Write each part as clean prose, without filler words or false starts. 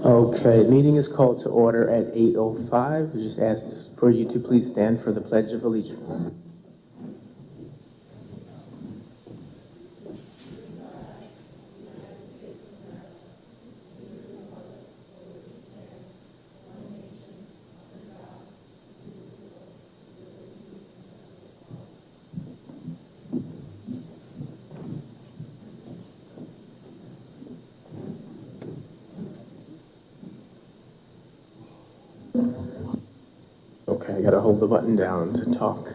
Okay, meeting is called to order at 8:05. We just ask for you to please stand for the Pledge of Allegiance. Okay, I gotta hold the button down to talk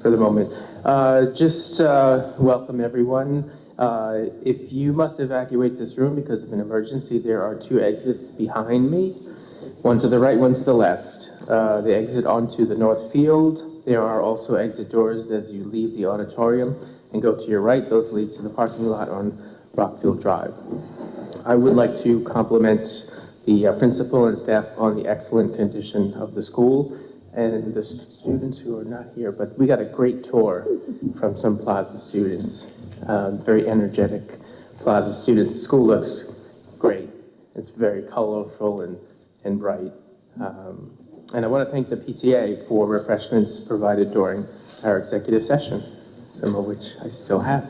for the moment. Welcome everyone. If you must evacuate this room because of an emergency, there are two exits behind me, one to the right, one to the left. The exit onto the north field. There are also exit doors as you leave the auditorium and go to your right. Those lead to the parking lot on Rockfield Drive. I would like to compliment the principal and staff on the excellent condition of the school and the students who are not here, but we got a great tour from some Plaza students, very energetic Plaza students. The school looks great. It's very colorful and bright. And I want to thank the PTA for refreshments provided during our executive session, some of which I still have.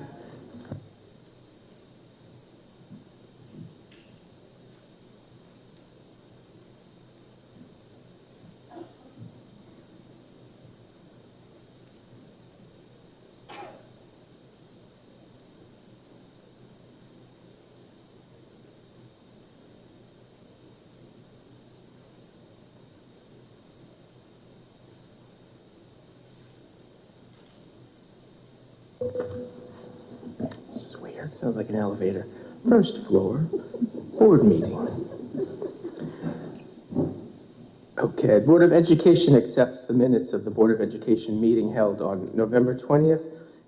This is weird. Sounds like an elevator. First floor, board meeting. Okay, Board of Education accepts the minutes of the Board of Education meeting held on November 20th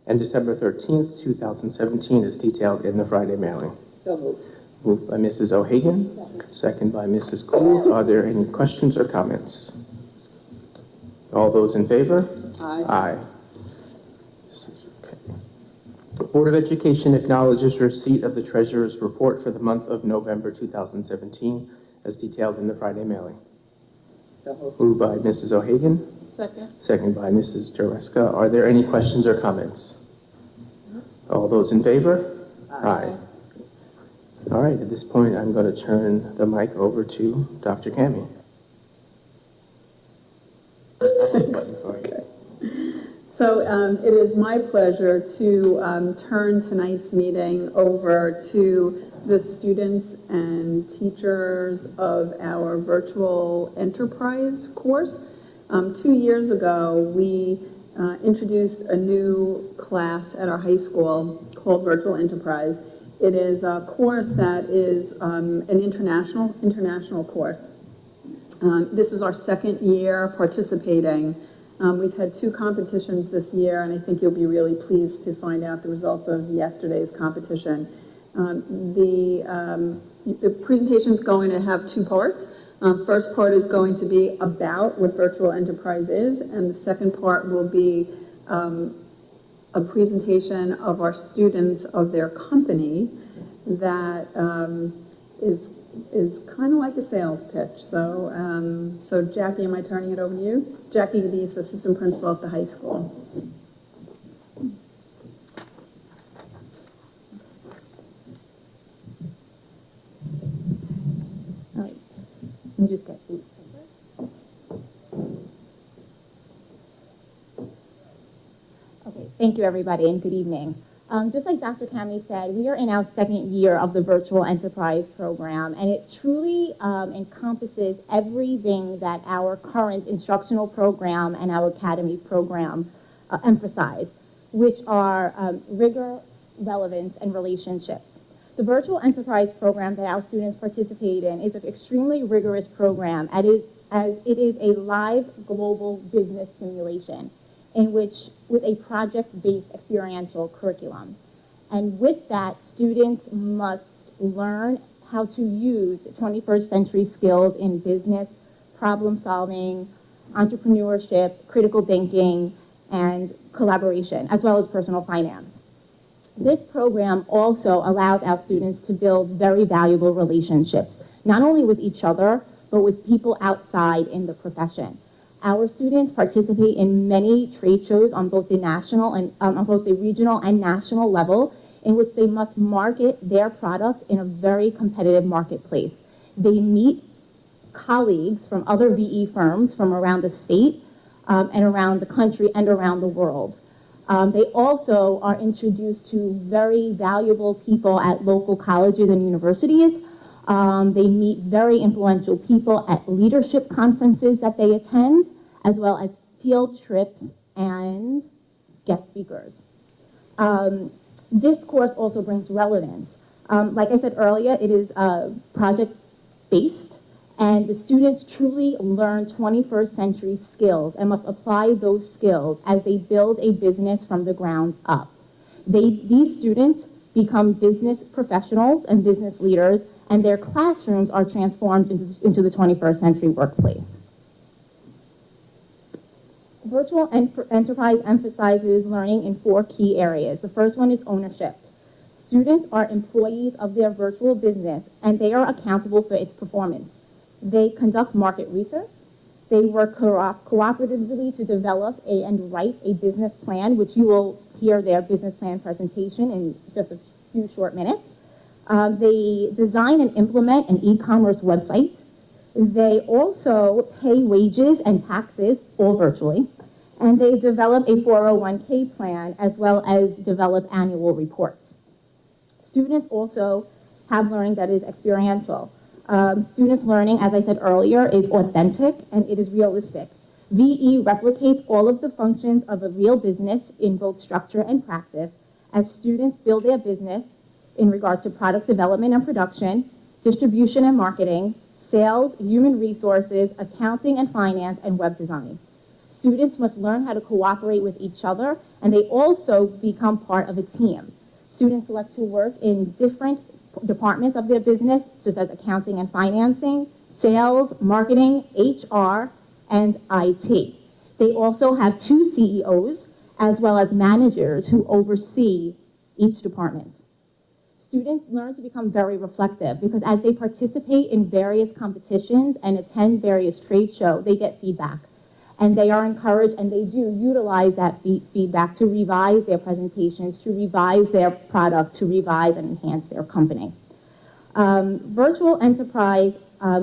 and December 13th, 2017, as detailed in the Friday mailing. So moved. Moved by Mrs. O'Hagan, second by Mrs. Coles. Are there any questions or comments? All those in favor? Aye. Aye. The Board of Education acknowledges receipt of the Treasurer's report for the month of November 2017, as detailed in the Friday mailing. So moved. Moved by Mrs. O'Hagan, Second. second by Mrs. Jareska. Are there any questions or comments? All those in favor? Aye. All right, at this point, I'm going to turn the mic over to Dr. Cami. Okay. So it is my pleasure to turn tonight's meeting over to the students and teachers of our virtual enterprise course. 2 years ago, we introduced a new class at our high school called Virtual Enterprise. It is a course that is an international course. This is our second year participating. We've had 2 competitions this year, and I think you'll be really pleased to find out the results of yesterday's competition. The presentation is going to have 2 parts. First part is going to be about what virtual enterprise is, and the second part will be a presentation of our students of their company that is kind of like a sales pitch. So, so Jackie, am I turning it over to you? Jackie Geese, assistant principal at the high school. All right, let me just get these. Okay, thank you everybody and good evening. Just like Dr. Cami said, we are in our second year of the Virtual Enterprise Program, and it truly encompasses everything that our current instructional program and our academy program emphasize, which are rigor, relevance, and relationships. The Virtual Enterprise Program that our students participate in is an extremely rigorous program, as it is a live global business simulation, with a project-based experiential curriculum. And with that, students must learn how to use 21st century skills in business, problem solving, entrepreneurship, critical thinking, and collaboration, as well as personal finance. This program also allows our students to build very valuable relationships, not only with each other, but with people outside in the profession. Our students participate in many trade shows on both the national and on both the regional and national level, in which they must market their product in a very competitive marketplace. They meet colleagues from other VE firms from around the state and around the country and around the world. They also are introduced to very valuable people at local colleges and universities. They meet very influential people at leadership conferences that they attend, as well as field trips and guest speakers. This course also brings relevance. Like I said earlier, it is project-based, and the students truly learn 21st century skills and must apply those skills as they build a business from the ground up. These students become business professionals and business leaders, and their classrooms are transformed into the 21st century workplace. Virtual Enterprise emphasizes learning in 4 key areas. The first one is ownership. Students are employees of their virtual business, and they are accountable for its performance. They conduct market research. They work cooperatively to develop and write a business plan, which you will hear their business plan presentation in just a few short minutes. They design and implement an e-commerce website. They also pay wages and taxes, all virtually, and they develop a 401k plan as well as develop annual reports. Students also have learning that is experiential. Students' learning, as I said earlier, is authentic and it is realistic. VE replicates all of the functions of a real business in both structure and practice as students build their business in regard to product development and production, distribution and marketing, sales, human resources, accounting and finance, and web design. Students must learn how to cooperate with each other, and they also become part of a team. Students select to work in different departments of their business, such as accounting and financing, sales, marketing, HR, and IT. They also have 2 CEOs, as well as managers who oversee each department. Students learn to become very reflective because as they participate in various competitions and attend various trade shows, they get feedback. And they are encouraged, and they do utilize that feedback to revise their presentations, to revise their product, to revise and enhance their company. Virtual Enterprise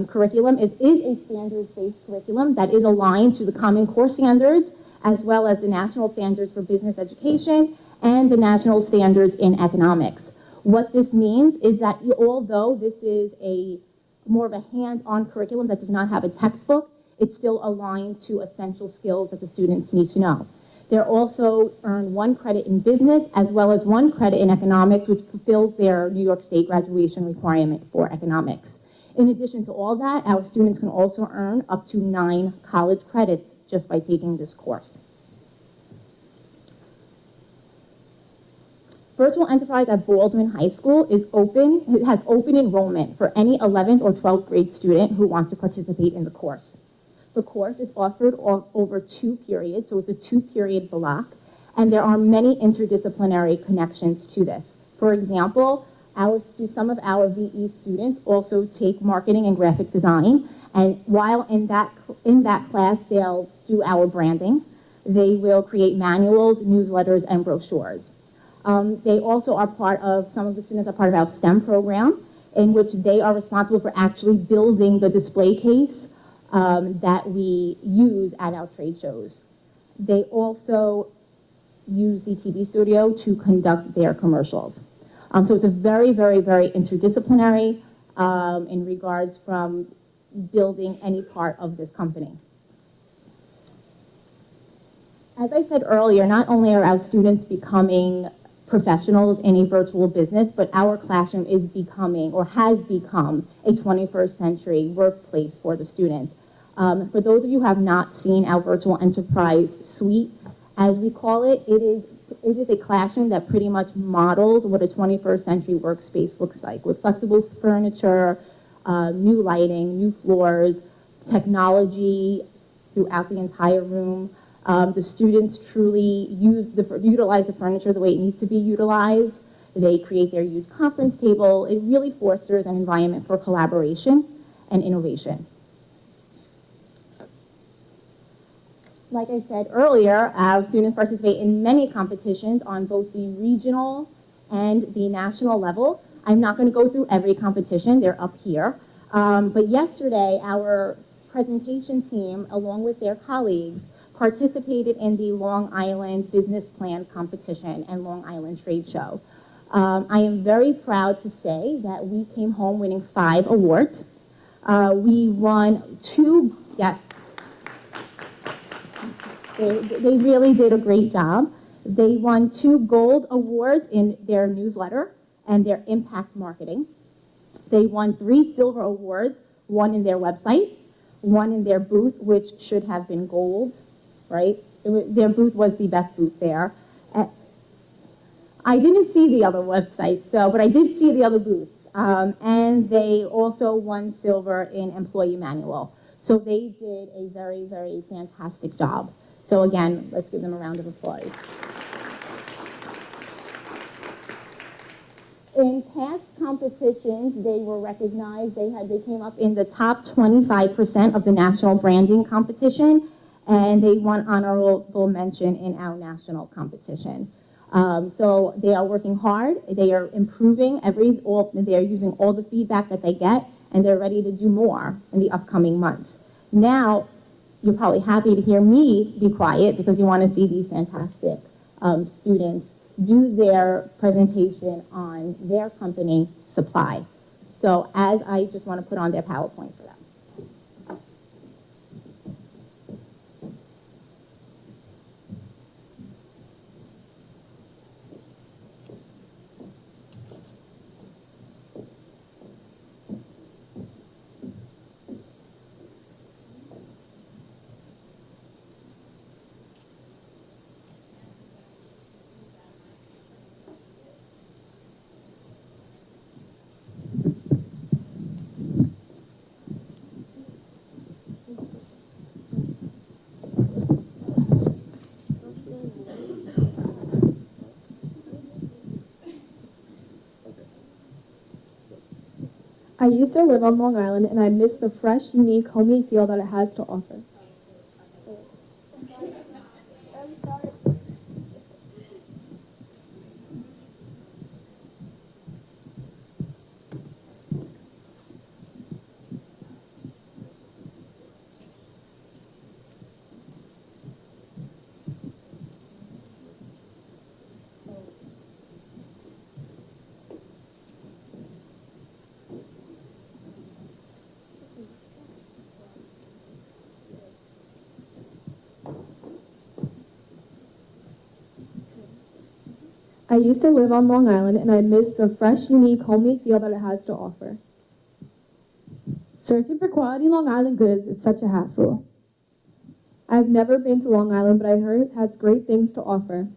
curriculum is a standards-based curriculum that is aligned to the Common Core standards, as well as the National Standards for Business Education and the National Standards in Economics. What this means is that although this is more of a hands-on curriculum that does not have a textbook, it's still aligned to essential skills that the students need to know. They're also earn 1 credit in business as well as 1 credit in economics, which fulfills their New York State graduation requirement for economics. In addition to all that, our students can also earn up to 9 college credits just by taking this course. Virtual Enterprise at Baldwin High School is open. It has open enrollment for any 11th or 12th grade student who wants to participate in the course. The course is offered over 2 periods, so it's a 2-period block, and there are many interdisciplinary connections to this. For example, some of our VE students also take marketing and graphic design, and while in that class they'll do our branding, they will create manuals, newsletters, and brochures. They also are some of the students are part of our STEM program, in which they are responsible for actually building the display case that we use at our trade shows. They also use the TV studio to conduct their commercials. So it's a very, very, very interdisciplinary in regards from building any part of this company. As I said earlier, not only are our students becoming professionals in a virtual business, but our classroom is becoming or has become a 21st century workplace for the students. For those of you who have not seen our Virtual Enterprise Suite, as we call it, it is a classroom that pretty much models what a 21st century workspace looks like, with flexible furniture, new lighting, new floors, technology throughout the entire room. The students truly utilize the furniture the way it needs to be utilized. They create their youth conference table. It really fosters an environment for collaboration and innovation. Like I said earlier, our students participate in many competitions on both the regional and the national level. I'm not going to go through every competition, they're up here. But yesterday, our presentation team, along with their colleagues, participated in the Long Island Business Plan competition and Long Island Trade Show. I am very proud to say that we came home winning 5 awards. We won 2, yes, they really did a great job. They won 2 gold awards in their newsletter and their impact marketing. They won 3 silver awards, 1 in their website, 1 in their booth, which should have been gold, right? Their booth was the best booth there. I didn't see the other websites, but I did see the other booths. And they also won silver in employee manual. So they did a very, very fantastic job. So again, let's give them a round of applause. In past competitions, they were recognized. They came up in the top 25% of the national branding competition, and they won honorable mention in our national competition. So they are working hard. They are improving they are using all the feedback that they get, and they're ready to do more in the upcoming months. Now, you're probably happy to hear me be quiet because you want to see these fantastic students do their presentation on their company, Supply. So as I just want to put on their PowerPoint for them. I used to live on Long Island, and I miss the fresh, unique, homey feel that it has to offer. I used to live on Long Island, and I miss the fresh, unique, homey feel that it has to offer. Searching for quality Long Island goods is such a hassle. I've never been to Long Island, but I heard it has great things to offer.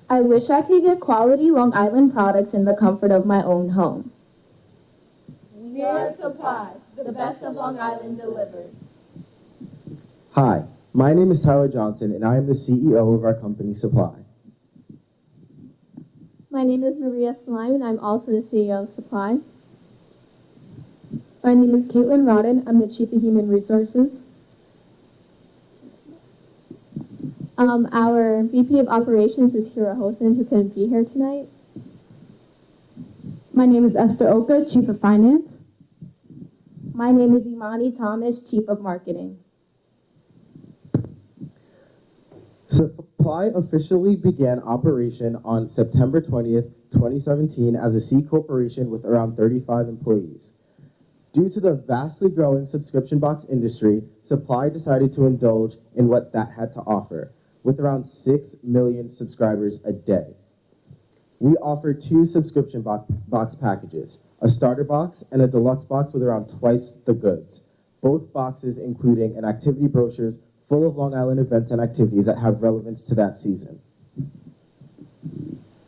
I wish I could get quality Long Island products in the comfort of my own home. We're Supply, the best of Long Island delivered. Hi, my name is Tyler Johnson, and I am the CEO of our company, Supply. My name is Maria Slime, and I'm also the CEO of Supply. My name is Caitlin Rodden. I'm the Chief of Human Resources. Our VP of Operations is Hira Hosen, who couldn't be here tonight. My name is Esther Oka, Chief of Finance. My name is Imani Thomas, Chief of Marketing. Supply officially began operation on September 20th, 2017 as a C corporation with around 35 employees. Due to the vastly growing subscription box industry, Supply decided to indulge in what that had to offer, with around 6 million subscribers a day. We offer 2 subscription box packages, a starter box and a deluxe box with around twice the goods, both boxes including an activity brochures full of Long Island events and activities that have relevance to that season.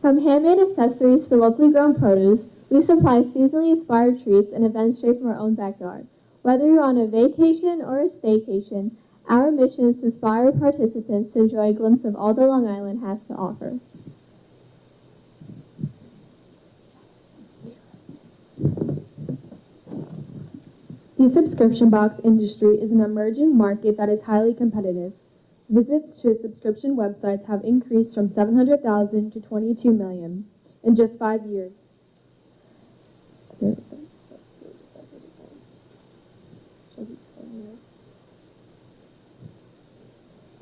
From handmade accessories to locally grown produce, we supply seasonally inspired treats and events straight from our own backyard. Whether you're on a vacation or a staycation, our mission is to inspire participants to enjoy a glimpse of all that Long Island has to offer. The subscription box industry is an emerging market that is highly competitive. Visits to subscription websites have increased from 700,000 to 22 million in just 5 years.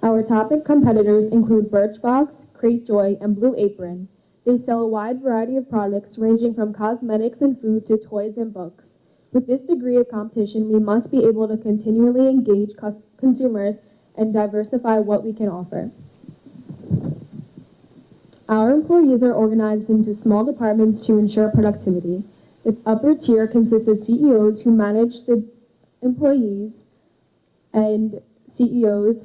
Our top competitors include Birchbox, Cratejoy, and Blue Apron. They sell a wide variety of products ranging from cosmetics and food to toys and books. With this degree of competition, we must be able to continually engage consumers and diversify what we can offer. Our employees are organized into small departments to ensure productivity. The upper tier consists of CEOs who manage the employees and CEOs.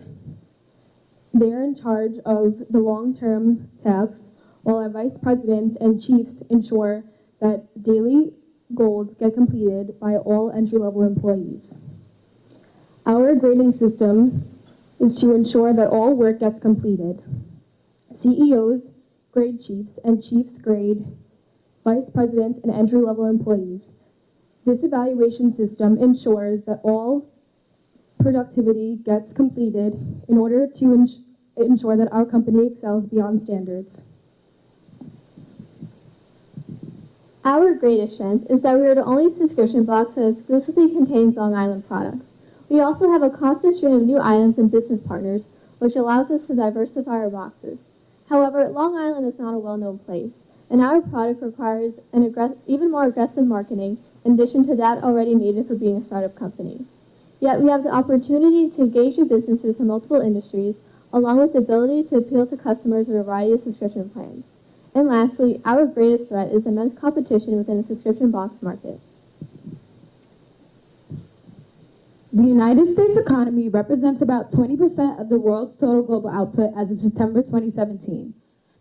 They are in charge of the long-term tasks, while our vice presidents and chiefs ensure that daily goals get completed by all entry-level employees. Our grading system is to ensure that all work gets completed. CEOs grade chiefs, and chiefs grade vice presidents and entry-level employees. This evaluation system ensures that all productivity gets completed in order to ensure that our company excels beyond standards. Our greatest strength is that we are the only subscription box that exclusively contains Long Island products. We also have a constant stream of new items and business partners, which allows us to diversify our boxes. However, Long Island is not a well-known place, and our product requires even more aggressive marketing in addition to that already needed for being a startup company. Yet we have the opportunity to engage with businesses from multiple industries, along with the ability to appeal to customers with a variety of subscription plans. And lastly, our greatest threat is immense competition within the subscription box market. The United States economy represents about 20% of the world's total global output as of September 2017.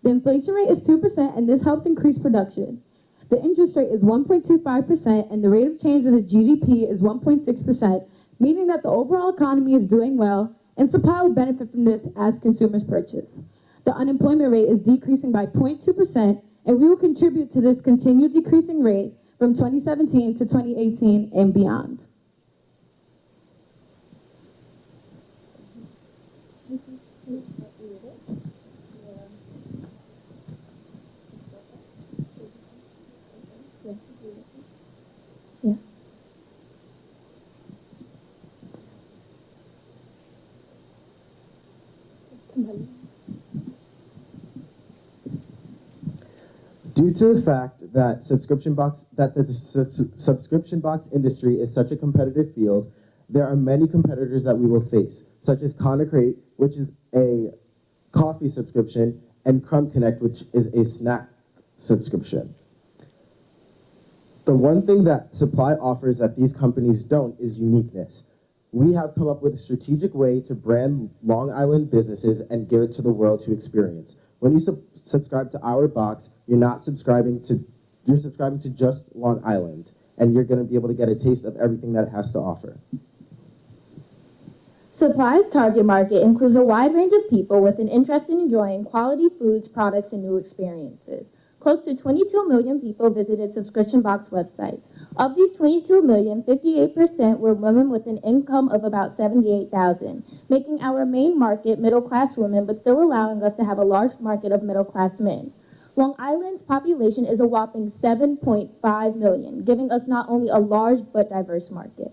The inflation rate is 2%, and this helps increase production. The interest rate is 1.25%, and the rate of change of the GDP is 1.6%, meaning that the overall economy is doing well, and supply will benefit from this as consumers purchase. The unemployment rate is decreasing by 0.2%, and we will contribute to this continued decreasing rate from 2017 to 2018 and beyond. Due to the fact that the subscription box industry is such a competitive field, there are many competitors that we will face, such as Crate, which is a coffee subscription, and Crumb Connect, which is a snack subscription. The one thing that supply offers that these companies don't is uniqueness. We have come up with a strategic way to brand Long Island businesses and give it to the world to experience. When you subscribe to our box, you're subscribing to just Long Island, and you're going to be able to get a taste of everything that it has to offer. Supply's target market includes a wide range of people with an interest in enjoying quality foods, products, and new experiences. Close to 22 million people visited subscription box websites. Of these 22 million, 58% were women with an income of about $78,000, making our main market middle-class women, but still allowing us to have a large market of middle-class men. Long Island's population is a whopping 7.5 million, giving us not only a large but diverse market.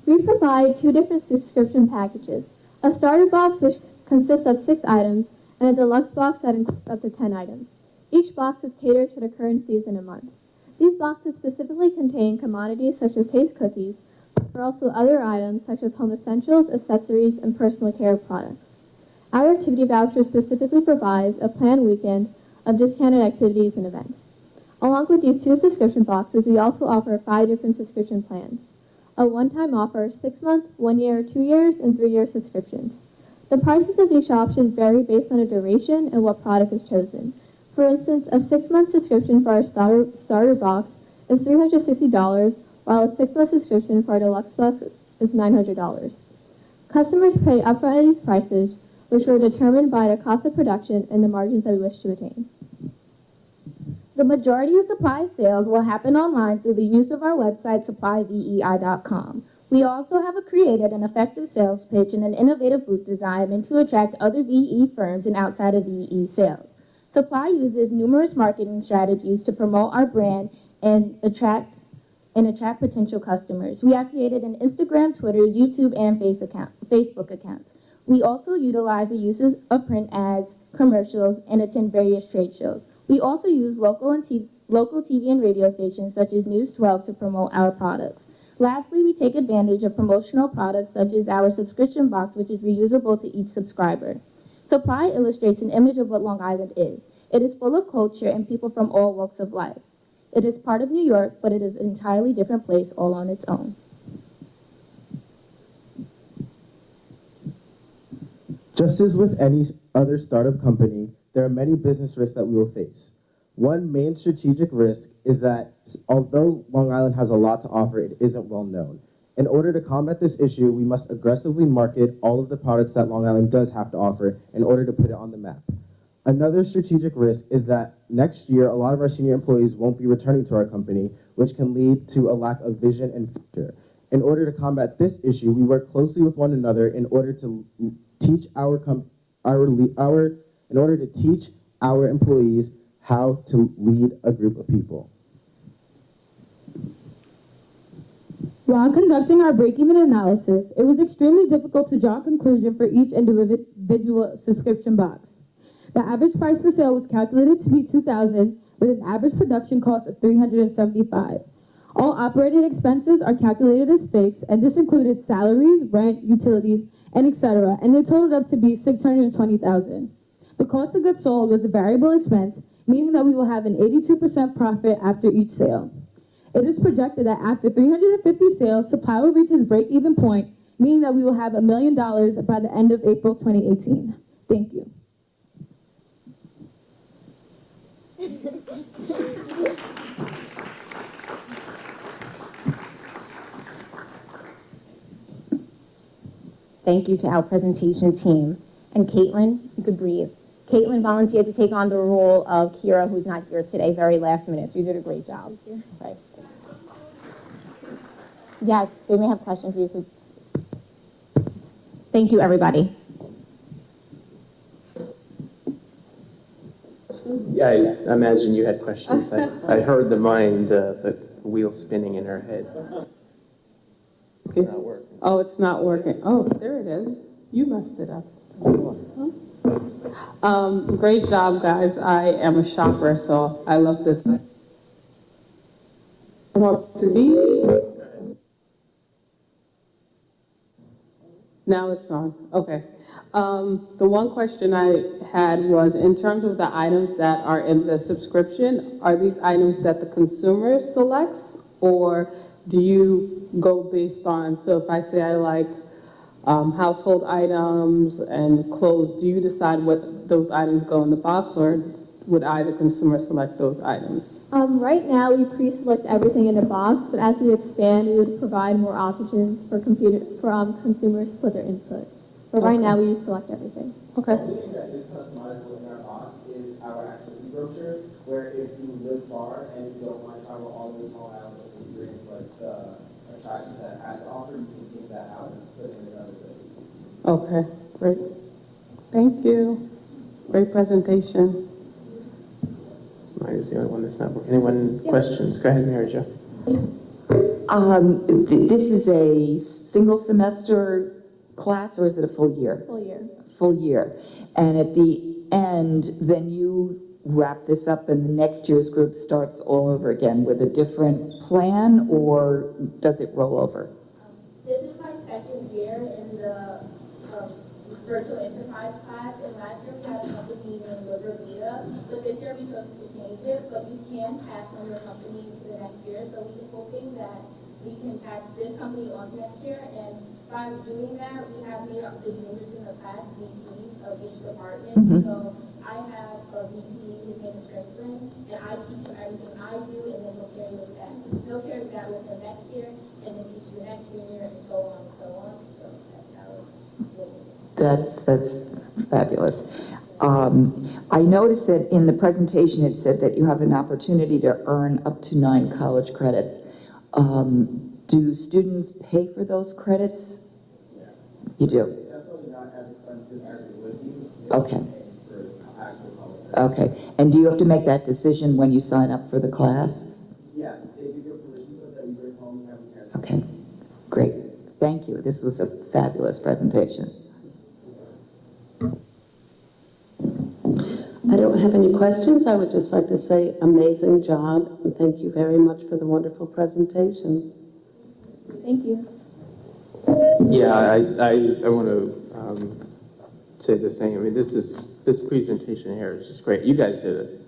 We provide 2 different subscription packages, a starter box which consists of 6 items, and a deluxe box that includes up to 10 items. Each box is catered to the current season and month. These boxes specifically contain commodities such as Taste cookies, but also other items such as home essentials, accessories, and personal care products. Our activity voucher specifically provides a planned weekend of discounted activities and events. Along with these 2 subscription boxes, we also offer 5 different subscription plans. A one-time offer, 6-month, 1-year, 2 years, and 3-year subscriptions. The prices of each option vary based on the duration and what product is chosen. For instance, a 6-month subscription for our starter box is $360, while a 6-month subscription for our deluxe box is $900. Customers pay upfront at these prices, which are determined by the cost of production and the margins that we wish to attain. The majority of supply sales will happen online through the use of our website, supplyvei.com. We also have created an effective sales pitch and an innovative booth design meant to attract other VE firms and outside of VE sales. Supply uses numerous marketing strategies to promote our brand and attract potential customers. We have created an Instagram, Twitter, YouTube, and Facebook accounts. We also utilize the uses of print ads, commercials, and attend various trade shows. We also use local TV and radio stations such as News 12 to promote our products. Lastly, we take advantage of promotional products such as our subscription box, which is reusable to each subscriber. Supply illustrates an image of what Long Island is. It is full of culture and people from all walks of life. It is part of New York, but it is an entirely different place all on its own. Just as with any other startup company, there are many business risks that we will face. One main strategic risk is that although Long Island has a lot to offer, it isn't well known. In order to combat this issue, we must aggressively market all of the products that Long Island does have to offer in order to put it on the map. Another strategic risk is that next year, a lot of our senior employees won't be returning to our company, which can lead to a lack of vision and future. In order to combat this issue, we work closely with one another in order to teach our employees how to lead a group of people. While conducting our break-even analysis, it was extremely difficult to draw a conclusion for each individual subscription box. The average price per sale was calculated to be $2,000 with an average production cost of $375. All operating expenses are calculated as fixed, and this included salaries, rent, utilities, and etc., and they totaled up to be $620,000. The cost of goods sold was a variable expense, meaning that we will have an 82% profit after each sale. It is projected that after 350 sales, Supply will reach its break-even point, meaning that we will have $1 million by the end of April 2018. Thank you. Thank you to our presentation team. And Caitlin, you could breathe. Caitlin volunteered to take on the role of Kira, who's not here today, very last minute. So you did a great job. Right. Yes, they may have questions for you. So thank you, everybody. Yeah, I imagine you had questions. I heard the mind, the wheel spinning in her head. It's not working. Oh, it's not working. Oh, there it is. You messed it up. Great job, guys. I am a shopper, so I love this. Want to be? Now it's on. Okay. The one question I had was, in terms of the items that are in the subscription, are these items that the consumer selects, or do you go based on, so if I say I like household items and clothes, do you decide what those items go in the box, or would I, the consumer, select those items? Right now, we pre-select everything in a box, but as we expand, we would provide more options for consumers to put their input. But right now, we select everything. Okay. The only thing that is customizable in our box is our actual e-brochure, where if you live far and you don't want to travel all the way to Long Island to experience like the attractions that it has to offer, you can take that out and put it in another building. Okay, great. Thank you. Great presentation. Mine is the only one that's not working. Anyone questions? Go ahead, Mary Jo. This is a single semester class, or is it a full year? Full year. Full year. And at the end, then you wrap this up and the next year's group starts all over again with a different plan, or does it roll over? This is my second year in the virtual enterprise class, and last year we had a company named Libervita, but this year we chose to change it, but you can pass on your company to the next year, so we're hoping that we can pass this company on to next year, and by doing that, we have made up the juniors in the class VPs of each department, so I have a VP, his name is Strickland, and I teach him everything I do, and then he'll carry with that. He'll carry that with him next year, and then teach you next year, and so on and so on, so that's how it will be. That's fabulous. I noticed that in the presentation it said that you have an opportunity to earn up to 9 college credits. Do students pay for those credits? You do? Definitely not as expensive as it would be. Okay. For actual college. Okay. And do you have to make that decision when you sign up for the class? Yeah, they give you a permission slip that you bring home and have a parent. Okay. Great. Thank you. This was a fabulous presentation. I don't have any questions. I would just like to say amazing job, and thank you very much for the wonderful presentation. Thank you. Yeah, I want to say the same. I mean, this presentation here is just great. You guys did an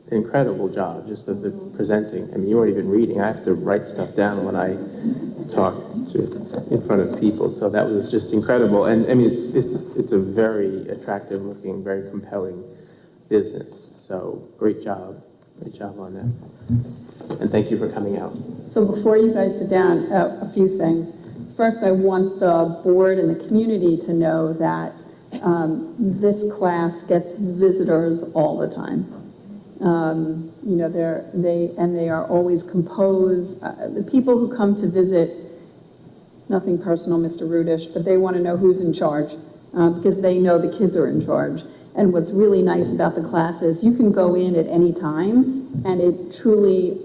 incredible job just of the presenting. I mean, you weren't even reading. I have to write stuff down when I talk in front of people. So that was just incredible. And I mean, it's a very attractive looking, very compelling business. So great job on that. And thank you for coming out. So before you guys sit down, a few things. First, I want the board and the community to know that this class gets visitors all the time. You know, they are always composed. The people who come to visit, nothing personal, Mr. Rudish, but they want to know who's in charge because they know the kids are in charge. And what's really nice about the class is you can go in at any time, and it truly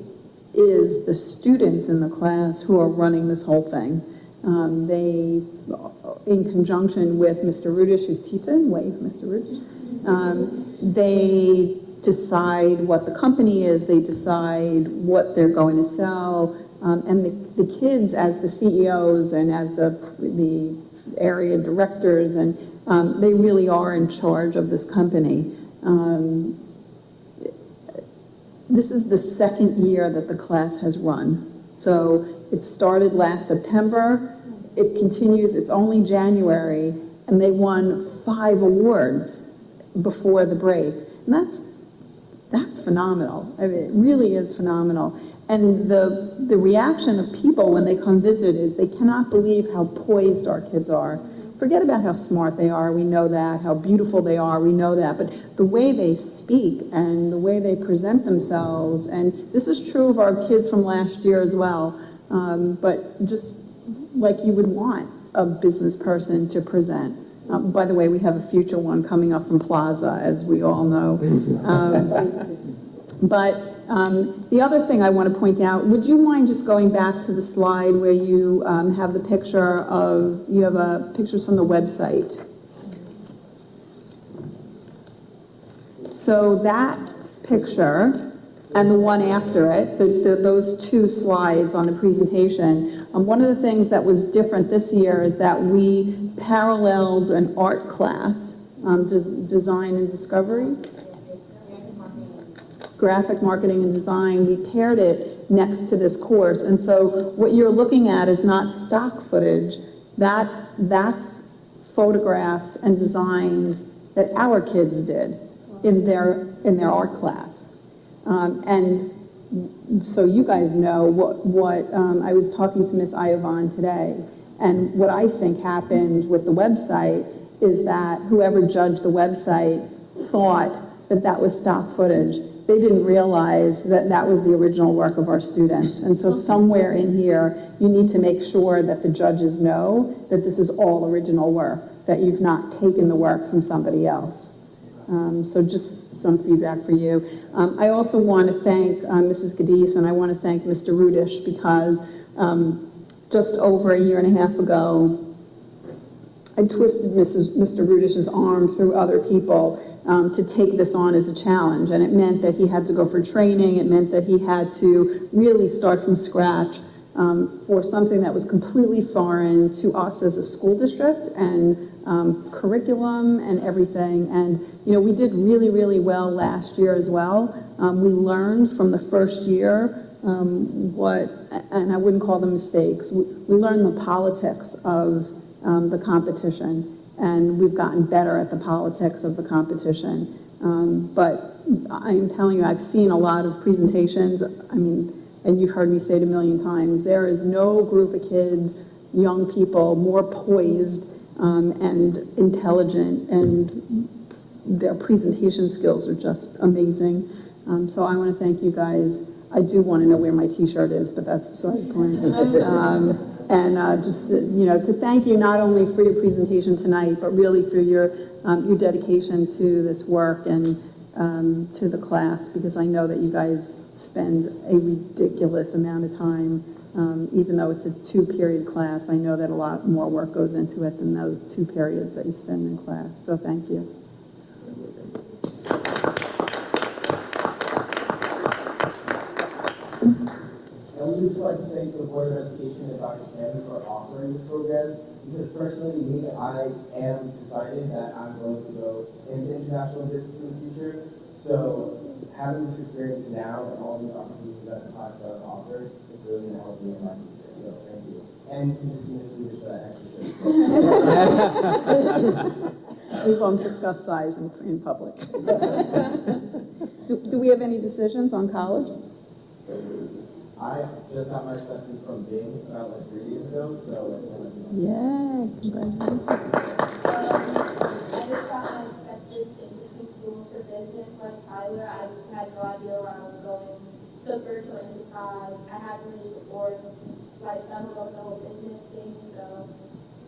is the students in the class who are running this whole thing. They, in conjunction with Mr. Rudish, who's teaching, wave, Mr. Rudish, they decide what the company is, they decide what they're going to sell, and the kids, as the CEOs and as the area directors, and they really are in charge of this company. This is the second year that the class has run. So it started last September, it continues, it's only January, and they won 5 awards before the break. And that's phenomenal. I mean, it really is phenomenal. And the reaction of people when they come visit is they cannot believe how poised our kids are. Forget about how smart they are, we know that, how beautiful they are, we know that, but the way they speak and the way they present themselves, and this is true of our kids from last year as well, but just like you would want a business person to present. By the way, we have a future one coming up from Plaza, as we all know. But the other thing I want to point out, would you mind just going back to the slide where you have the picture of, you have pictures from the website. So that picture and the one after it, those 2 slides on the presentation, one of the things that was different this year is that we paralleled an art class, design and discovery. Graphic marketing and design, we paired it next to this course. And so what you're looking at is not stock footage, that's photographs and designs that our kids did in their art class. And so you guys know what I was talking to Miss Iovon today, and what I think happened with the website is that whoever judged the website thought that was stock footage. They didn't realize that was the original work of our students. And so somewhere in here, you need to make sure that the judges know that this is all original work, that you've not taken the work from somebody else. So just some feedback for you. I also want to thank Mrs. Gadis, and I want to thank Mr. Rudish, because just over a year and a half ago, I twisted Mr. Rudish's arm through other people to take this on as a challenge, and it meant that he had to go for training. It meant that he had to really start from scratch for something that was completely foreign to us as a school district, and curriculum and everything. And you know, we did really, really well last year as well. We learned from the first year and I wouldn't call them mistakes. We learned the politics of the competition, and we've gotten better at the politics of the competition. But I am telling you, I've seen a lot of presentations. I mean, and you've heard me say it a million times, there is no group of kids, young people, more poised and intelligent and their presentation skills are just amazing. So I want to thank you guys. I do want to know where my T-shirt is, but that's beside the point. Just to thank you not only for your presentation tonight, but really for your dedication to this work and to the class, because I know that you guys spend a ridiculous amount of time, even though it's a 2-period class. I know that a lot more work goes into it than those 2 periods that you spend in class. So thank you. I would just like to thank the Board of Education and Dr. Cannon for offering this program, because personally, me, I am deciding that I'm going to go into international business in the future. So having this experience now and all these opportunities that the class does offer is really going to help me in my future. So thank you. And you can just see Ms. Leaders for that extra shirt. We won't discuss size in public. Do we have any decisions on college? I just got my acceptance from Bing about 3 days ago, so Yay, congratulations. I just got my acceptance into 2 schools for business like Tyler. I had no idea where I was going. So virtual enterprise, I hadn't really before like done the whole business thing, so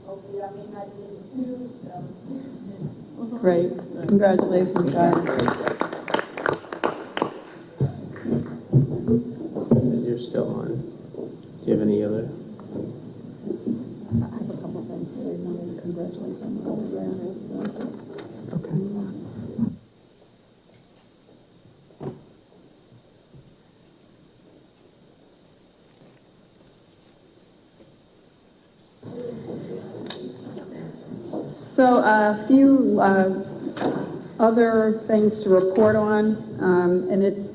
hopefully that made my decision too. So Great, congratulations, guys. You're still on. Do you have any other? I have a couple of things that I wanted to congratulate them on. Okay. So a few other things to report on, and it's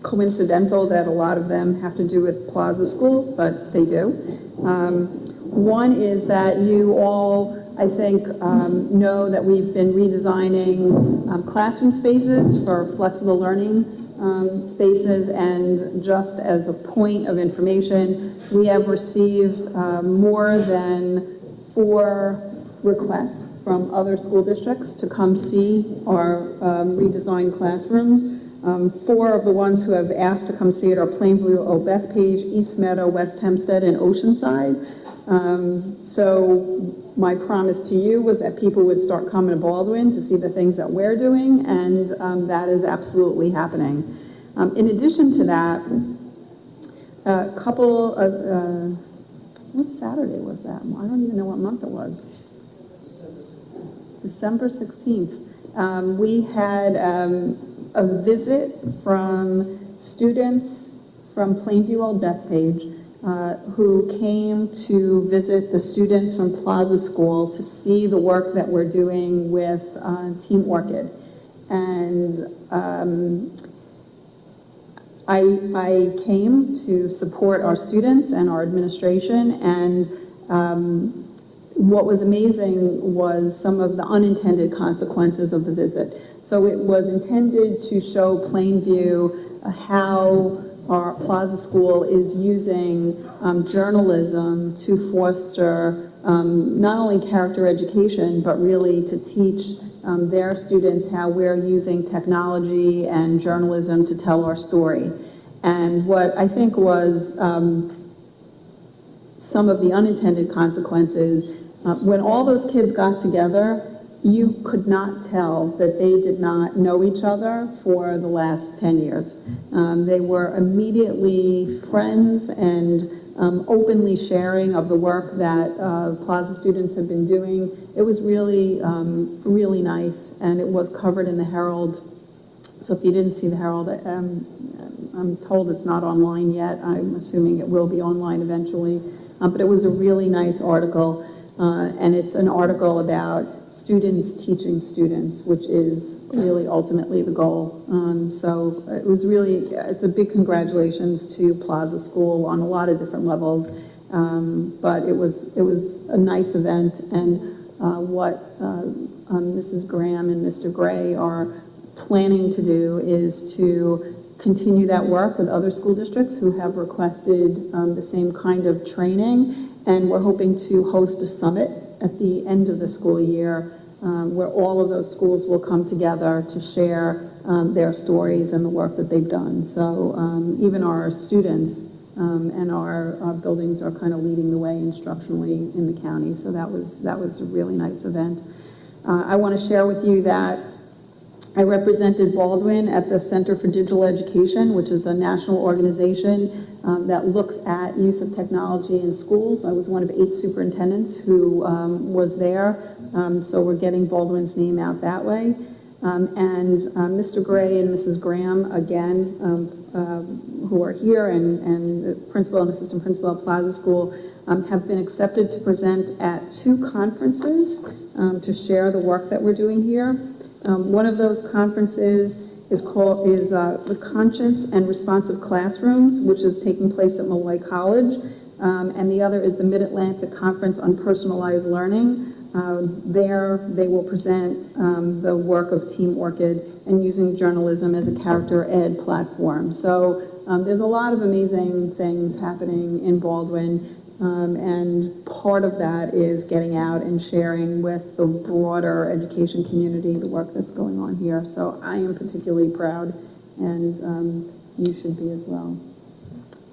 coincidental that a lot of them have to do with Plaza School, but they do. One is that you all, I think, know that we've been redesigning classroom spaces for flexible learning spaces, and just as a point of information, we have received more than 4 requests from other school districts to come see our redesigned classrooms. 4 of the ones who have asked to come see it are Plainview, Bethpage, East Meadow, West Hempstead, and Oceanside. So my promise to you was that people would start coming to Baldwin to see the things that we're doing, and that is absolutely happening. In addition to that, a couple of, what Saturday was that? I don't even know what month it was. December 16th. We had a visit from students from Plainview Old Bethpage who came to visit the students from Plaza School to see the work that we're doing with Team Orchid. And I came to support our students and our administration, and what was amazing was some of the unintended consequences of the visit. So it was intended to show Plainview how our Plaza School is using journalism to foster not only character education, but really to teach their students how we're using technology and journalism to tell our story. And what I think was some of the unintended consequences, when all those kids got together, you could not tell that they did not know each other for the last 10 years. They were immediately friends and openly sharing of the work that Plaza students have been doing. It was really, really nice, and it was covered in the Herald. So if you didn't see the Herald, I'm told it's not online yet. I'm assuming it will be online eventually. But it was a really nice article. And it's an article about students teaching students, which is really ultimately the goal. So it was really, it's a big congratulations to Plaza School on a lot of different levels. But it was a nice event, and what Mrs. Graham and Mr. Gray are planning to do is to continue that work with other school districts who have requested the same kind of training. And we're hoping to host a summit at the end of the school year where all of those schools will come together to share their stories and the work that they've done. So even our students and our buildings are kind of leading the way instructionally in the county. So that was a really nice event. I want to share with you that I represented Baldwin at the Center for Digital Education, which is a national organization that looks at use of technology in schools. I was one of 8 superintendents who was there, so we're getting Baldwin's name out that way. And Mr. Gray and Mrs. Graham, again, who are here, and the principal and assistant principal at Plaza School, have been accepted to present at 2 conferences to share the work that we're doing here. One of those conferences is the Conscious and Responsive Classrooms, which is taking place at Malloy College, and the other is the Mid-Atlantic Conference on Personalized Learning. There they will present the work of Team Orchid and using journalism as a character ed platform. So there's a lot of amazing things happening in Baldwin. And part of that is getting out and sharing with the broader education community the work that's going on here. So I am particularly proud, and you should be as well.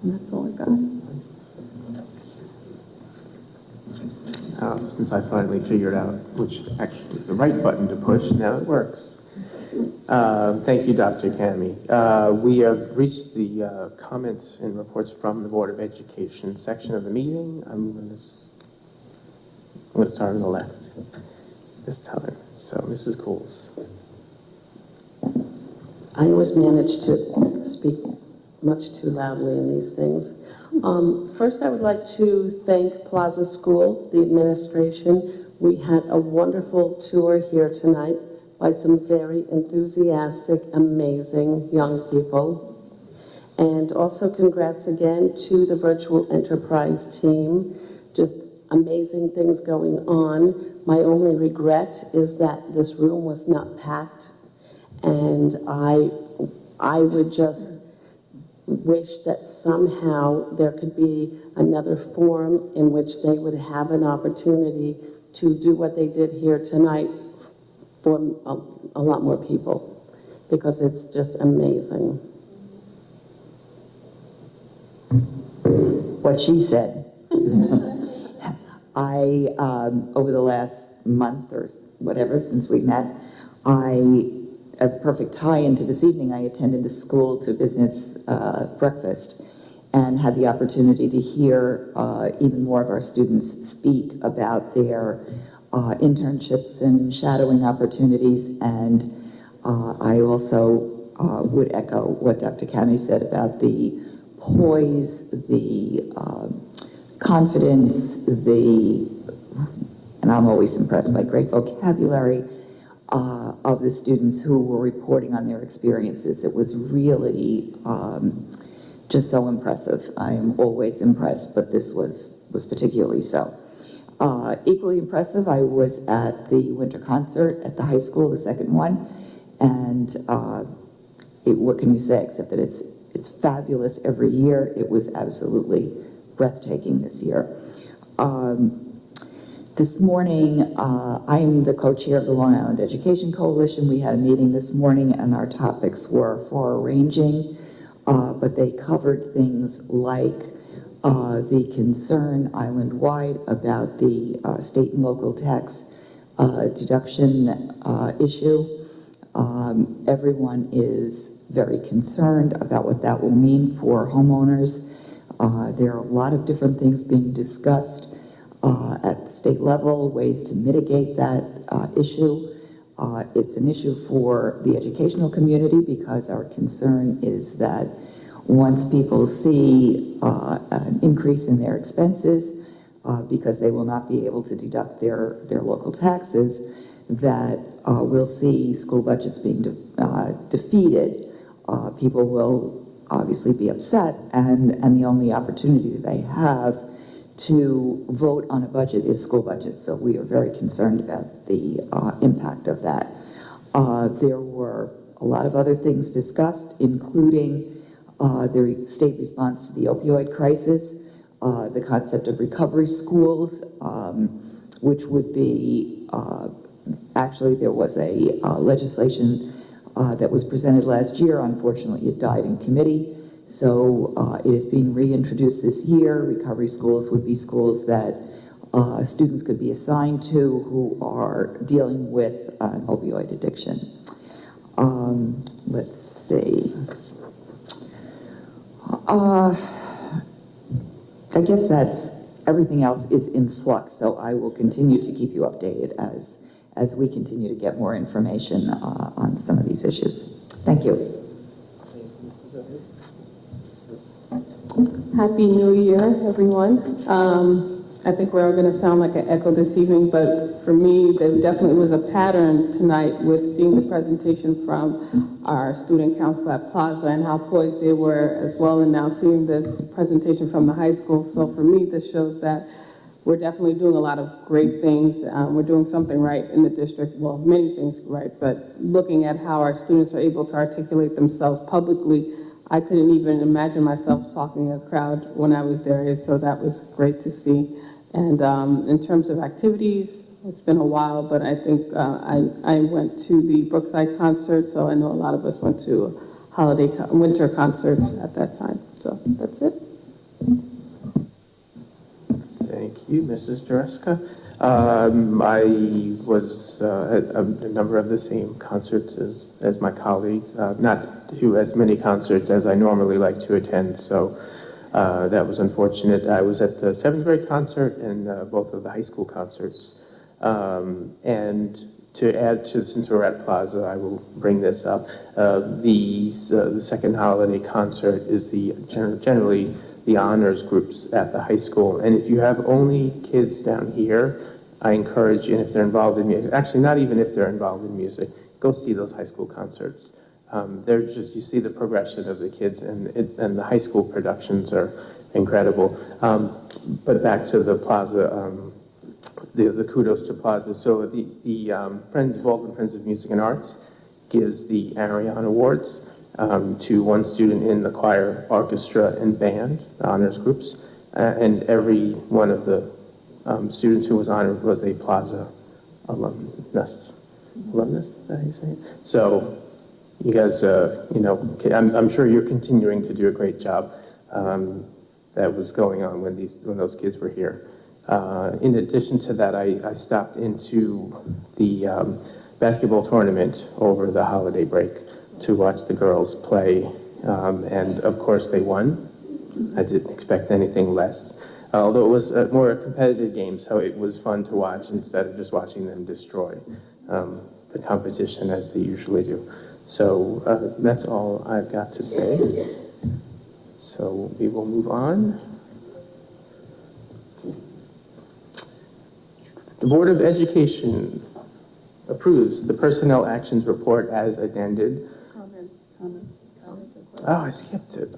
And that's all I got. Since I finally figured out which actually is the right button to push, now it works. Thank you, Dr. Cami. We have reached the comments and reports from the Board of Education section of the meeting. I'm going to start on the left this time. So, Mrs. Coles. I always manage to speak much too loudly in these things. First, I would like to thank Plaza School, the administration. We had a wonderful tour here tonight by some very enthusiastic, amazing young people. And also congrats again to the Virtual Enterprise team. Just amazing things going on. My only regret is that this room was not packed, and I would just wish that somehow there could be another forum in which they would have an opportunity to do what they did here tonight for a lot more people, because it's just amazing. What she said. I, over the last month or whatever since we met, as a perfect tie-in to this evening, I attended the school to business breakfast and had the opportunity to hear even more of our students speak about their internships and shadowing opportunities. And I also would echo what Dr. Cami said about the poise, the confidence, and I'm always impressed by great vocabulary of the students who were reporting on their experiences. It was really just so impressive. I am always impressed, but this was particularly so. Equally impressive, I was at the winter concert at the high school, the second one, and what can you say except that it's fabulous every year. It was absolutely breathtaking this year. This morning, I'm the co-chair of the Long Island Education Coalition. We had a meeting this morning, and our topics were far-ranging, but they covered things like the concern island-wide about the state and local tax deduction issue. Everyone is very concerned about what that will mean for homeowners. There are a lot of different things being discussed at the state level, ways to mitigate that issue. It's an issue for the educational community because our concern is that once people see an increase in their expenses because they will not be able to deduct their local taxes, that we'll see school budgets being defeated. People will obviously be upset, and the only opportunity that they have to vote on a budget is school budget. So we are very concerned about the impact of that. There were a lot of other things discussed, including the state response to the opioid crisis, the concept of recovery schools, which would be Actually, there was a legislation that was presented last year. Unfortunately, it died in committee. So it is being reintroduced this year. Recovery schools would be schools that students could be assigned to who are dealing with an opioid addiction. Let's see. I guess that's everything else is in flux, so I will continue to keep you updated as we continue to get more information on some of these issues. Thank you. Happy New Year, everyone. I think we're all going to sound like an echo this evening, but for me, there definitely was a pattern tonight with seeing the presentation from our student council at Plaza and how poised they were as well, and now seeing this presentation from the high school. So for me, this shows that we're definitely doing a lot of great things. We're doing something right in the district, well, many things right, but looking at how our students are able to articulate themselves publicly, I couldn't even imagine myself talking to a crowd when I was there, so that was great to see. And in terms of activities, it's been a while, but I think I went to the Brookside concert, so I know a lot of us went to winter concerts at that time. So that's it. Thank you, Mrs. Dreska. I was at a number of the same concerts as my colleagues, not to as many concerts as I normally like to attend, so that was unfortunate. I was at the 7th grade concert and both of the high school concerts. And to add to, since we're at Plaza, I will bring this up. The second holiday concert is generally the honors groups at the high school. And if you have only kids down here, I encourage you, and if they're involved in music, actually not even if they're involved in music, go see those high school concerts. They're just, you see the progression of the kids, and the high school productions are incredible. But back to the Plaza, the kudos to Plaza. So the Baldwin Friends of Music and Arts gives the Arion Awards to one student in the choir, orchestra, and band honors groups, and every one of the students who was honored was a Plaza alumnus. Alumnus, is that how you say it? So you guys, I'm sure you're continuing to do a great job. That was going on when those kids were here. In addition to that, I stopped into the basketball tournament over the holiday break to watch the girls play, and of course they won. I didn't expect anything less, although it was more a competitive game, so it was fun to watch instead of just watching them destroy the competition as they usually do. So that's all I've got to say. So we will move on. The Board of Education approves the Personnel Actions Report as addended. Comments. Oh, I skipped it.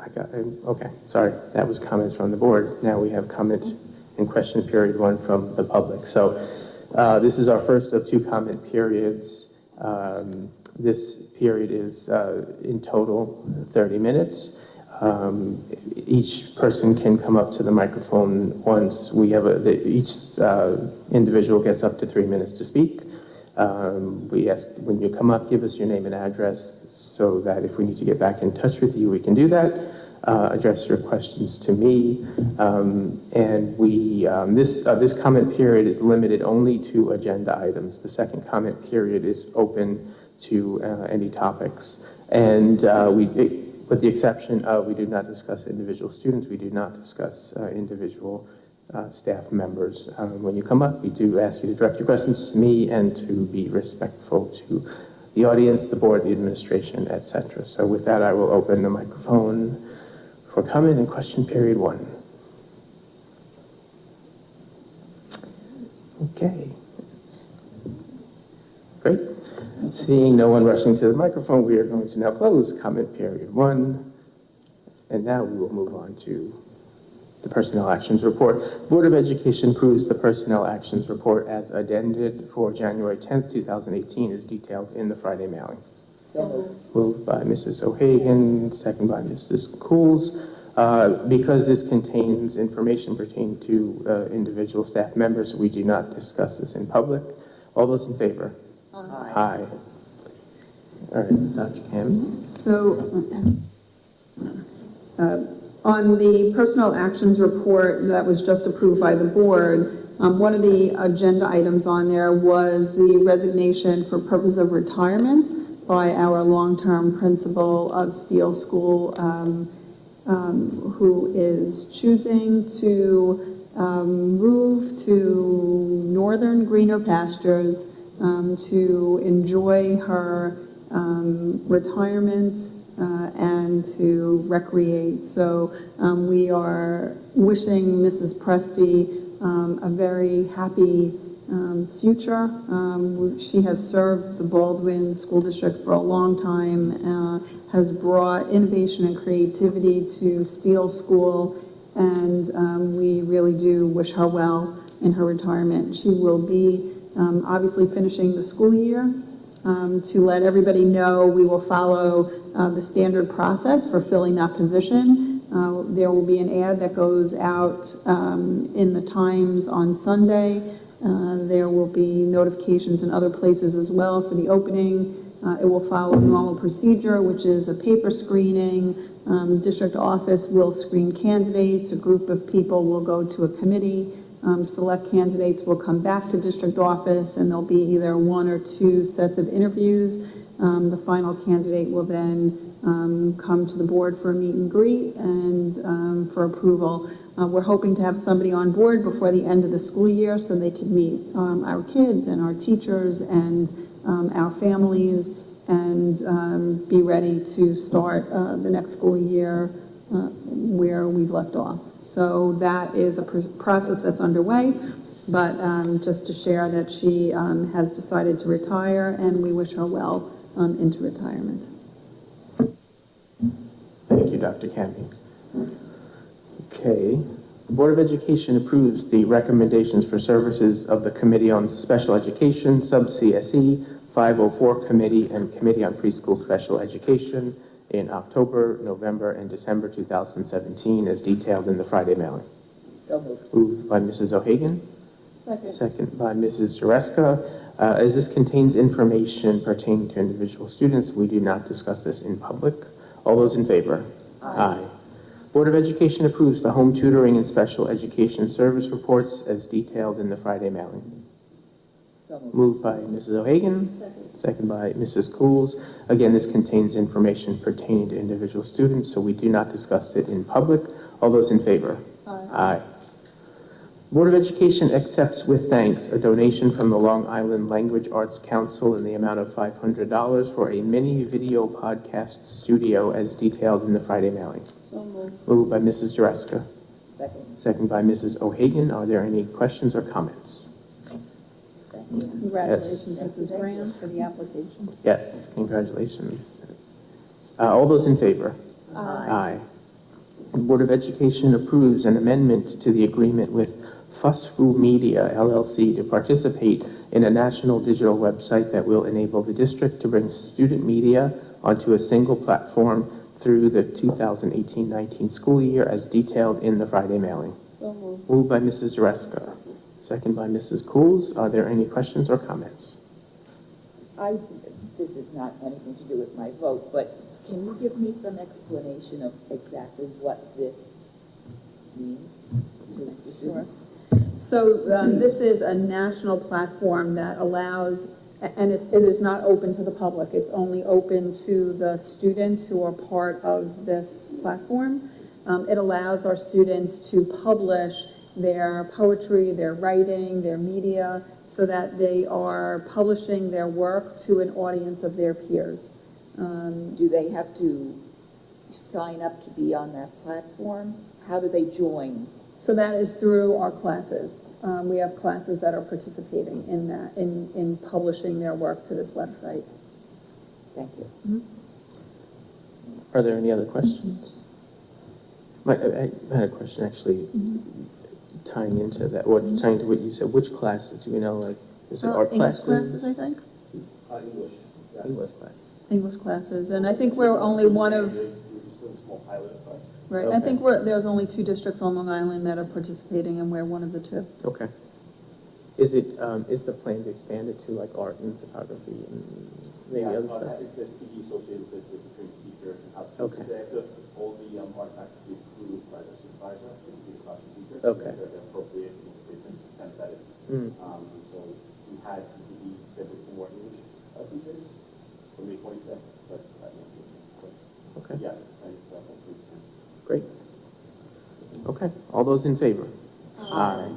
Okay, sorry. That was comments from the board. Now we have comment and question period 1 from the public. So this is our first of 2 comment periods. This period is in total 30 minutes. Each person can come up to the microphone once. We have each individual gets up to 3 minutes to speak. We ask when you come up, give us your name and address so that if we need to get back in touch with you, we can do that. Address your questions to me. And this comment period is limited only to agenda items. The second comment period is open to any topics. And with the exception of we do not discuss individual students, we do not discuss individual staff members. When you come up, we do ask you to direct your questions to me and to be respectful to the audience, the board, the administration, etc. So with that, I will open the microphone for comment and question period 1. Okay. Great. Seeing no one rushing to the microphone, we are going to now close comment period 1. And now we will move on to the Personnel Actions Report. The Board of Education approves the Personnel Actions Report as addended for January 10th, 2018, as detailed in the Friday mailing. Moved by Mrs. O'Hagan, second by Mrs. Cools. Because this contains information pertaining to individual staff members, we do not discuss this in public All those in favor? Aye. All right, Dr. Cami. So, on the personnel actions report that was just approved by the board, one of the agenda items on there was the resignation for purpose of retirement by our long-term principal of Steele School, who is choosing to move to northern greener pastures to enjoy her retirement and to recreate. So we are wishing Mrs. Presti a very happy future. She has served the Baldwin School District for a long time, has brought innovation and creativity to Steele School, and we really do wish her well in her retirement. She will be obviously finishing the school year. To let everybody know, we will follow the standard process for filling that position. There will be an ad that goes out in the Times on Sunday. There will be notifications in other places as well for the opening. It will follow a normal procedure, which is a paper screening. District office will screen candidates. A group of people will go to a committee. Select candidates will come back to district office, and there'll be either 1 or 2 sets of interviews. The final candidate will then come to the board for a meet and greet and for approval. We're hoping to have somebody on board before the end of the school year so they can meet our kids and our teachers and our families and be ready to start the next school year where we've left off. So that is a process that's underway, but just to share that she has decided to retire, and we wish her well into retirement. Thank you, Dr. Cami. Okay. The Board of Education approves the recommendations for services of the Committee on Special Education, Sub-CSE, 504 Committee, and Committee on Preschool Special Education in October, November, and December 2017, as detailed in the Friday mailing. So moved. Moved by Mrs. O'Hagan. Second by Mrs. Jareska. As this contains information pertaining to individual students, we do not discuss this in public. All those in favor? Aye. Board of Education approves the home tutoring and special education service reports as detailed in the Friday mailing. So moved. Moved by Mrs. O'Hagan. Second by Mrs. Cools. Again, this contains information pertaining to individual students, so we do not discuss it in public. All those in favor? Aye. Board of Education accepts with thanks a donation from the Long Island Language Arts Council in the amount of $500 for a mini video podcast studio as detailed in the Friday mailing. So moved. Moved by Mrs. Jareska. Second. Second by Mrs. O'Hagan. Are there any questions or comments? Congratulations, Mrs. Graham, for the application. Yes, congratulations. All those in favor? Aye. The Board of Education approves an amendment to the agreement with Fusfu Media, LLC, to participate in a national digital website that will enable the district to bring student media onto a single platform through the 2018-19 school year as detailed in the Friday mailing. So moved. Moved by Mrs. Jareska. Second by Mrs. Cools. Are there any questions or comments? This is not anything to do with my vote, but can you give me some explanation of exactly what this means? Sure. So this is a national platform that allows, and it is not open to the public, it's only open to the students who are part of this platform. It allows our students to publish their poetry, their writing, their media, so that they are publishing their work to an audience of their peers. Do they have to sign up to be on that platform? How do they join? So that is through our classes. We have classes that are participating in that, in publishing their work to this website. Thank you. Mm-hmm. Are there any other questions? I had a question actually tying into that, or tying to what you said. Which classes, do we know, like, is it art English classes? classes, I think. English. English classes. English classes, and I think we're only one of, right, I think there's only 2 districts on Long Island that are participating, and we're one of the 2. Okay. Is the plan to expand it to like art and photography and maybe other stuff? There's PE associated with the trained teachers and how Okay. they have to, all the artifacts to be approved by the supervisor, and the classroom teacher. Okay. They're appropriate, they've been kind of vetted. Mm. So we had PE scheduled for more English teachers for May 25th, but Okay. yes, I hopefully can. Great. Okay, all those in favor? Aye.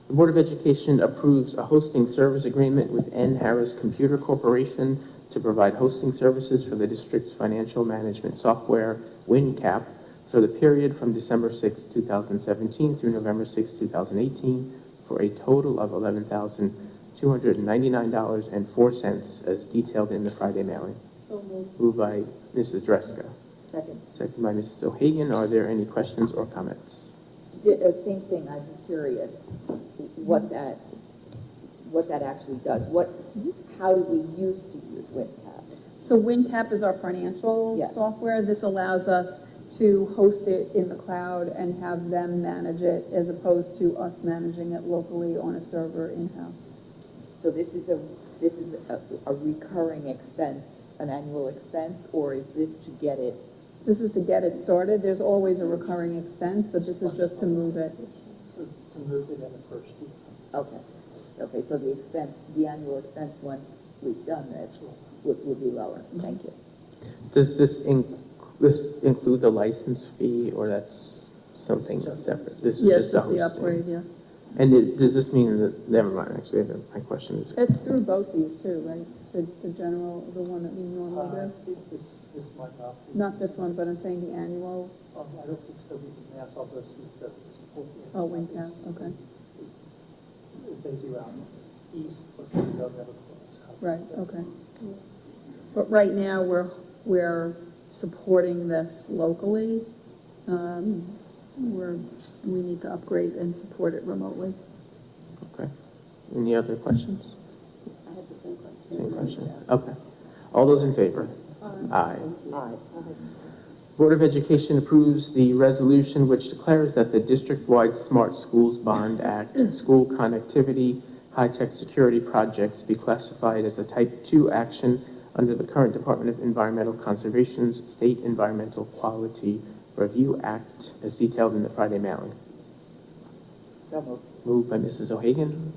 The Board of Education approves a hosting service agreement with N. Harris Computer Corporation to provide hosting services for the district's financial management software, WinCap, for the period from December 6, 2017 through November 6, 2018, for a total of $11,299.04 as detailed in the Friday mailing. So moved. Moved by Mrs. Dreska. Second. Second by Mrs. O'Hagan. Are there any questions or comments? Same thing, I'm curious what that actually does. How do we used to use WinCap? So WinCap is our financial Yeah. software. This allows us to host it in the cloud and have them manage it as opposed to us managing it locally on a server in-house. So this is a recurring expense, an annual expense, or is this to get it? This is to get it started. There's always a recurring expense, but this is just to move it. To move it in the first year. Okay, so the annual expense, once we've done this, will be lower. Thank you. Does this include the license fee, or that's something separate? This is Yes, just the it's the hosting. upgrade, yeah. And does this mean that, never mind, actually, my question is, It's through BOCES too, right? The general, the one that we normally I do? think this might not be. Not this one, but I'm saying the annual. I don't think so, because Nassau doesn't support the. Oh, WinCap, okay. They do out east, but they don't have a class. Right, okay. But right now, we're supporting this locally. We need to upgrade and support it remotely. okay. Any other questions? I have the same question. Same question? Okay. All those in favor? Aye. Aye. Board of Education approves the resolution which declares that the district-wide Smart Schools Bond Act school connectivity high-tech security projects be classified as a Type 2 action under the current Department of Environmental Conservation's State Environmental Quality Review Act as detailed in the Friday mailing. So moved. Moved by Mrs. O'Hagan,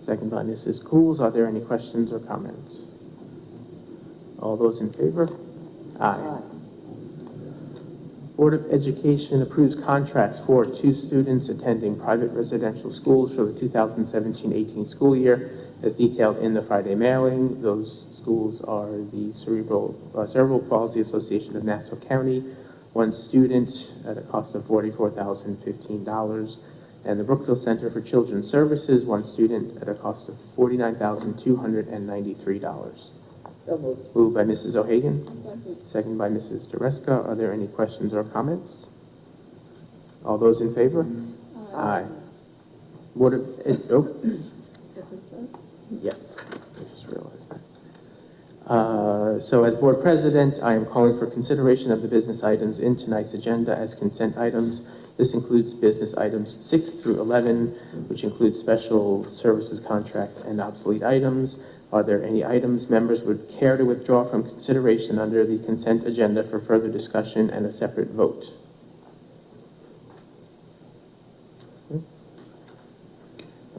second by Mrs. Coles. Are there any questions or comments? All those in favor? Aye. Board of Education approves contracts for 2 students attending private residential schools for the 2017-18 school year as detailed in the Friday mailing. Those schools are the Cerebral Palsy Association of Nassau County, 1 student at a cost of $44,015, and the Brookville Center for Children's Services, 1 student at a cost of $49,293. So moved. Moved by Mrs. O'Hagan, second by Mrs. Dreska. Are there any questions or comments? All those in favor? Aye. Board of yes, I just realized that. So as board president, I am calling for consideration of the business items in tonight's agenda as consent items. This includes business items 6 through 11, which includes special services contracts and obsolete items. Are there any items members would care to withdraw from consideration under the consent agenda for further discussion and a separate vote?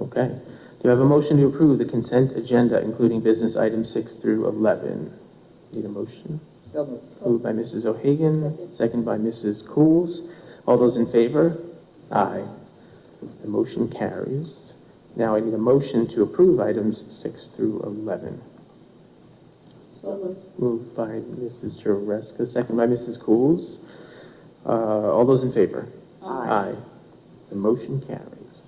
Okay. Do you have a motion to approve the consent agenda, including business items 6 through 11? Need a motion? So moved. Moved by Mrs. O'Hagan, second by Mrs. Coles. All those in favor? Aye. The motion carries. Now I need a motion to approve items 6 through 11. So moved. Moved by Mrs. Jareska, second by Mrs. Coles. All those in favor? Aye. The motion carries.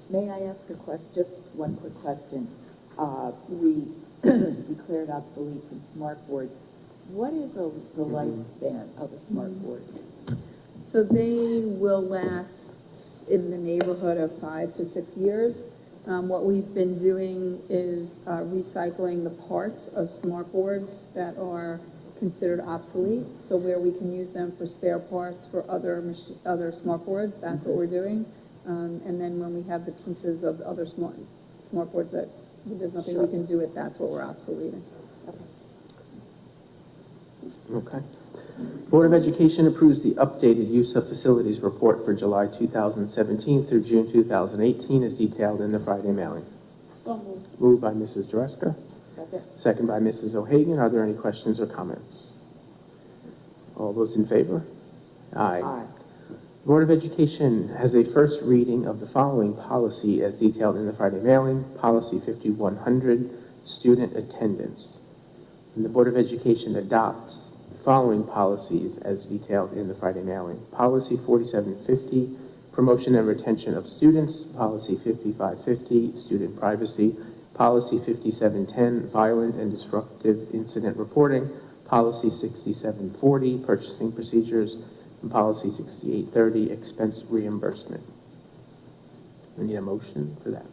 May I ask a question, just one quick question? We declared obsolete some smart boards. What is the lifespan of a smart board? So they will last in the neighborhood of 5 to 6 years. What we've been doing is recycling the parts of smart boards that are considered obsolete. So where we can use them for spare parts for other smart boards, that's what we're doing. And then when we have the pieces of other smart boards that there's nothing we can do with, that's what we're obsoleting. Okay. Board of Education approves the updated use of facilities report for July 2017 through June 2018 as detailed in the Friday mailing. Moved by Mrs. Dreska. Second by Mrs. O'Hagan. Are there any questions or comments? All those in favor? Aye. Board of Education has a first reading of the following policy as detailed in the Friday mailing, Policy 5100, Student Attendance. And the Board of Education adopts the following policies as detailed in the Friday mailing. Policy 4750, Promotion and Retention of Students. Policy 5550, Student Privacy. Policy 5710, Violent and Disruptive Incident Reporting. Policy 6740, Purchasing Procedures. And Policy 6830, Expense Reimbursement. We need a motion for that.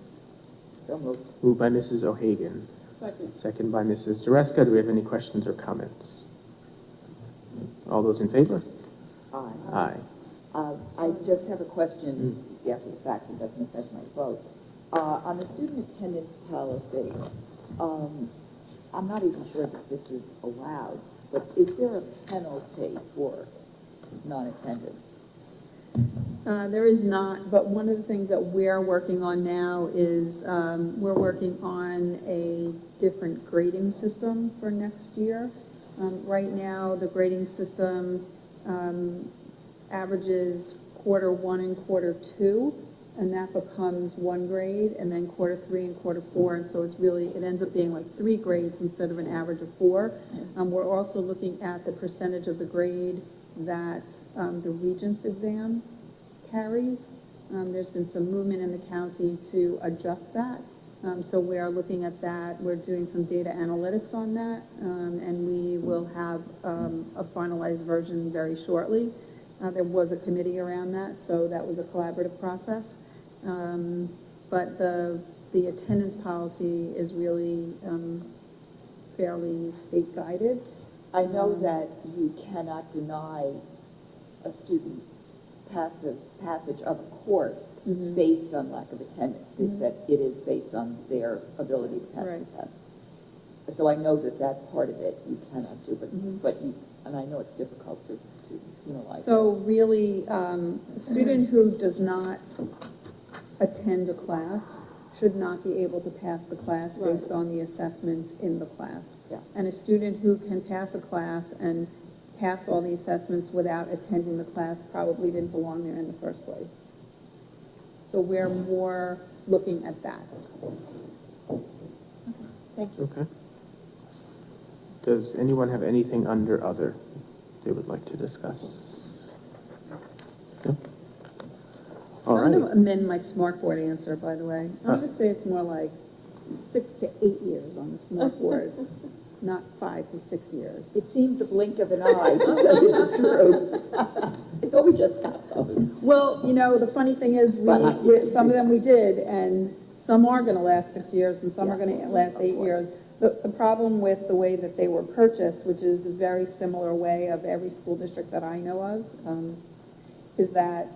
So moved. Moved by Mrs. O'Hagan. Second by Mrs. Dreska. Do we have any questions or comments? All those in favor? Aye. Aye. I just have a question after the fact, it doesn't affect my vote. On the student attendance policy, I'm not even sure that this is allowed, but is there a penalty for non-attendance? There is not, but one of the things that we're working on now is we're working on a different grading system for next year. Right now, the grading system averages quarter 1 and quarter 2, and that becomes 1 grade, and then quarter 3 and quarter 4, and so it ends up being like 3 grades instead of an average of 4. We're also looking at the percentage of the grade that the Regents exam carries. There's been some movement in the county to adjust that. So we are looking at that. We're doing some data analytics on that, and we will have a finalized version very shortly. There was a committee around that, so that was a collaborative process. But the attendance policy is really fairly state-guided. I know that you cannot deny a student passage of a course based on lack of attendance, that it is based on their ability to pass the test. So I know that that's part of it you cannot do, but you, and I know it's difficult to penalize. So really, a student who does not attend a class should not be able to pass the class based on the assessments in the class. Yeah. And a student who can pass a class and pass all the assessments without attending the class probably didn't belong there in the first place. So we're more looking at that. Thank you. Okay. Does anyone have anything under other they would like to discuss? No? All I'm going right. to amend my smart board answer, by the way. I'm going to say it's more like 6 to 8 years on the smart board, not 5 to 6 years. It seems the blink of an eye, to tell you the truth. I thought we just got those. Well, you know, the funny thing is, some of them we did, and some are going to last 6 years, and some are going to last 8 years. The problem with the way that they were purchased, which is a very similar way of every school district that I know of, is that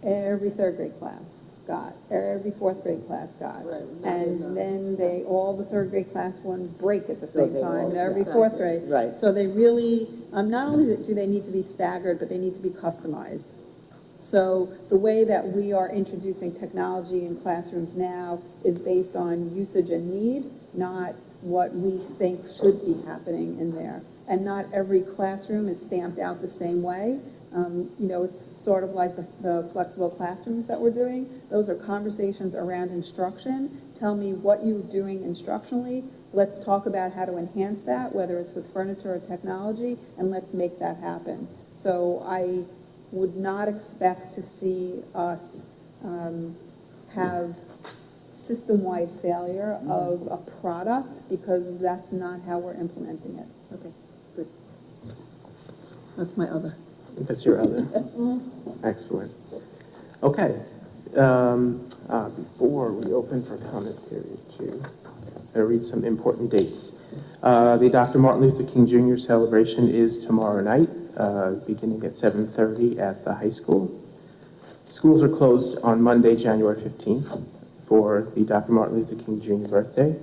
every 3rd grade class got, every 4th grade class got, and then all the 3rd grade class ones break at the same time, and every 4th grade. Right. So they really, not only do they need to be staggered, but they need to be customized. So the way that we are introducing technology in classrooms now is based on usage and need, not what we think should be happening in there. And not every classroom is stamped out the same way. You know, it's sort of like the flexible classrooms that we're doing. Those are conversations around instruction. Tell me what you're doing instructionally. Let's talk about how to enhance that, whether it's with furniture or technology, and let's make that happen. So I would not expect to see us have system-wide failure of a product, because that's not how we're implementing it. Okay, good. That's my other. That's your other. Excellent. Okay. Before we open for comment period 2, I'll read some important dates. The Dr. Martin Luther King Jr. celebration is tomorrow night, beginning at 7:30 at the high school. Schools are closed on Monday, January 15th. for the Dr. Martin Luther King Jr. birthday.